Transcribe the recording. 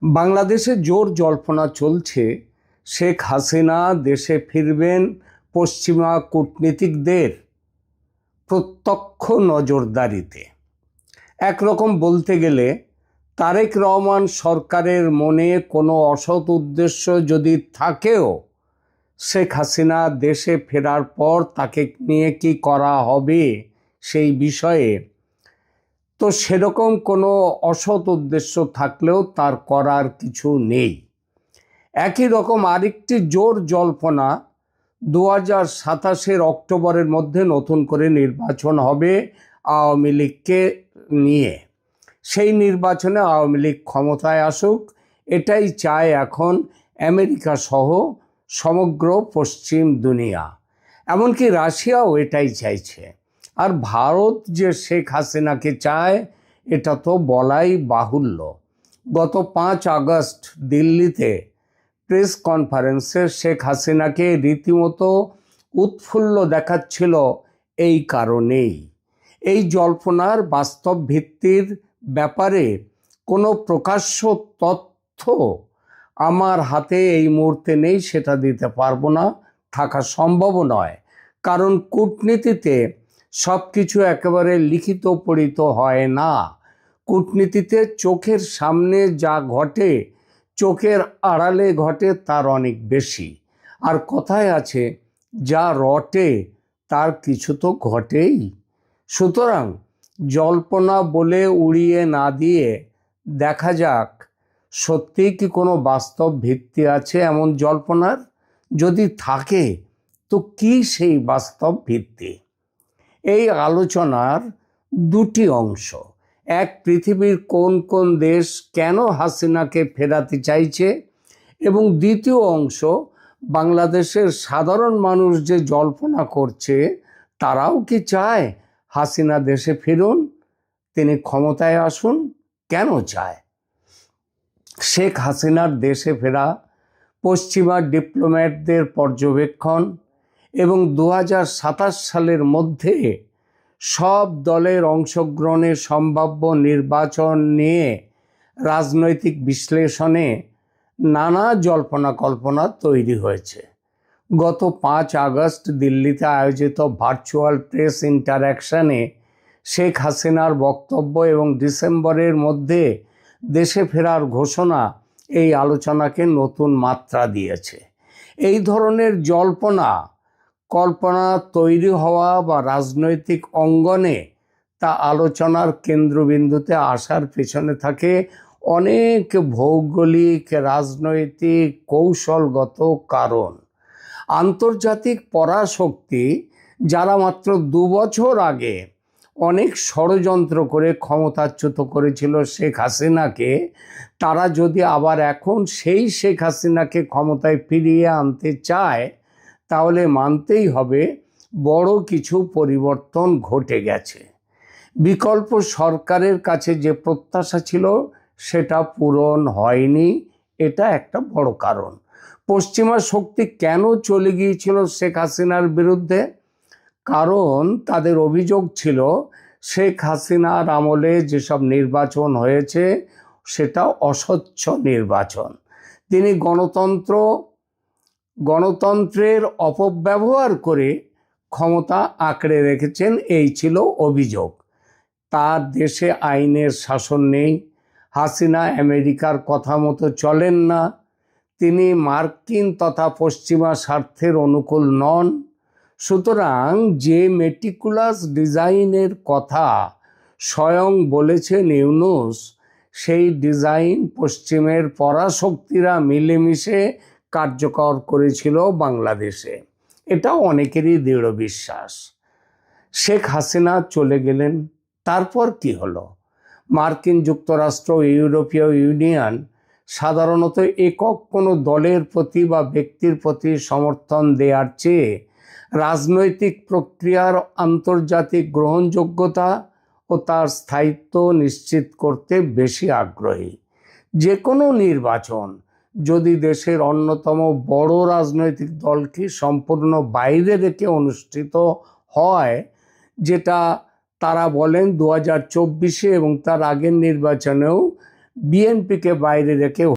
বাংলাদেশে জোর জল্পনা চলছে শেখ হাসিনা দেশে ফিরবেন পশ্চিমা কূটনীতিকদের প্রত্যক্ষ নজরদারিতে। একরকম বলতে গেলে তারেক রহমান সরকারের মনে কোনো অসৎ উদ্দেশ্য যদি থাকেও শেখ হাসিনা দেশে ফেরার পর তাকে নিয়ে কি করা হবে সেই বিষয়ে তো সেরকম কোনো অসৎ উদ্দেশ্য থাকলেও তার করার কিছু নেই। একই রকম আরেকটি জোর জল্পনা 2027 অক্টোবরের মধ্যে নতুন করে নির্বাচন হবে আওয়ামী লীগকে নিয়ে। সেই নির্বাচনে আওয়ামী লীগ ক্ষমতায় আসুক, এটাই চায় এখন আমেরিকা সহ সমগ্র পশ্চিম দুনিয়া, এমনকি রাশিয়াও এটাই চাইছে। আর ভারত যে শেখ হাসিনাকে চায় এটা তো বলাই বাহুল্য। গত 5 আগস্ট দিল্লিতে প্রেস কনফারেন্সে শেখ হাসিনাকে রীতিমতো উৎফুল্ল দেখাচ্ছিল এই কারণেই। এই জল্পনার বাস্তব ভিত্তির ব্যাপারে কোনো প্রকাশ্য তথ্য আমার হাতে এই মুহূর্তে নেই, সেটা দিতে পারবো না, থাকা সম্ভব নয়। কারণ কূটনীতিতে সব কিছু একেবারে লিখিত পড়িত হয় না। কূটনীতিতে চোখের সামনে যা ঘটে, চোখের আড়ালে ঘটে তার অনেক বেশি। আর কথায় আছে, যা রটে তার কিছু তো ঘটেই। সুতরাং জল্পনা বলে উড়িয়ে না দিয়ে দেখা যাক সত্যিই কি কোনো বাস্তব ভিত্তি আছে এমন জল্পনার। যদি থাকে তো কি সেই বাস্তব ভিত্তি? এই আলোচনার দুটি অংশ। এক, পৃথিবীর কোন কোন দেশ কেন হাসিনাকে ফেরাতে চাইছে, এবং দ্বিতীয় অংশ, বাংলাদেশের সাধারণ মানুষ যে জল্পনা করছে তারাও কি চায় হাসিনা দেশে ফিরুন, তিনি ক্ষমতায় আসুন। কেন চায়? শেখ হাসিনার দেশে ফেরা, পশ্চিমা ডিপ্লোম্যাটদের পর্যবেক্ষণ এবং 2027 সালের মধ্যে সব দলের অংশগ্রহণে সম্ভাব্য নির্বাচন নিয়ে রাজনৈতিক বিশ্লেষণে নানা জল্পনা কল্পনা তৈরি হয়েছে। গত 5 আগস্ট দিল্লিতে আয়োজিত ভার্চুয়াল প্রেস ইন্টারঅ্যাকশনে শেখ হাসিনার বক্তব্য এবং ডিসেম্বরের মধ্যে দেশে ফেরার ঘোষণা এই আলোচনাকে নতুন মাত্রা দিয়েছে। এই ধরনের কল্পনা তৈরি হওয়া বা রাজনৈতিক অঙ্গনে তা আলোচনার কেন্দ্রবিন্দুতে আসার পেছনে থাকে অনেক ভৌগোলিক, রাজনৈতিক, কৌশলগত কারণ। আন্তর্জাতিক পরাশক্তি যারা মাত্র 2 বছর আগে অনেক ষড়যন্ত্র করে ক্ষমতাচ্যুত করেছিল শেখ হাসিনাকে, তারা যদি আবার এখন সেই শেখ হাসিনাকে ক্ষমতায় ফিরিয়ে আনতে চায় তাহলে মানতেই হবে বড় কিছু পরিবর্তন ঘটে গেছে। বিকল্প সরকারের কাছে যে প্রত্যাশা ছিল সেটা পূরণ হয়নি, এটা একটা বড় কারণ। পশ্চিমা শক্তি কেন চলে গিয়েছিল শেখ হাসিনার বিরুদ্ধে? কারণ তাদের অভিযোগ ছিল শেখ হাসিনার আমলে যেসব নির্বাচন হয়েছে সেটা অস্বচ্ছ নির্বাচন। তিনি গণতন্ত্রের অপব্যবহার করে ক্ষমতা আঁকড়ে রেখেছেন, এই ছিল অভিযোগ। তার দেশে আইনের শাসন নেই, হাসিনা আমেরিকার কথা মতো চলেন না, তিনি মার্কিন তথা পশ্চিমা স্বার্থের অনুকূল নন। সুতরাং যে মেটিকুলাস ডিজাইনের কথা স্বয়ং বলেছেন ইউনূস, সেই ডিজাইন পশ্চিমের পরাশক্তিরা মিলেমিশে কার্যকর করেছিল বাংলাদেশে, এটা অনেকেরই দৃঢ় বিশ্বাস। শেখ হাসিনা চলে গেলেন, তারপর কি হলো? মার্কিন যুক্তরাষ্ট্র, ইউরোপীয় ইউনিয়ন সাধারণত একক কোনো দলের প্রতি বা ব্যক্তির প্রতি সমর্থন দেওয়ার চেয়ে রাজনৈতিক প্রক্রিয়ার আন্তর্জাতিক গ্রহণযোগ্যতা ও তার স্থায়িত্ব নিশ্চিত করতে বেশি আগ্রহী। যে কোনো নির্বাচন যদি দেশের অন্যতম বড় রাজনৈতিক দলকে সম্পূর্ণ বাইরে রেখে অনুষ্ঠিত হয়, যেটা তারা বলেন 2024 এবং তার আগের নির্বাচনেও বিএনপিকে বাইরে রেখে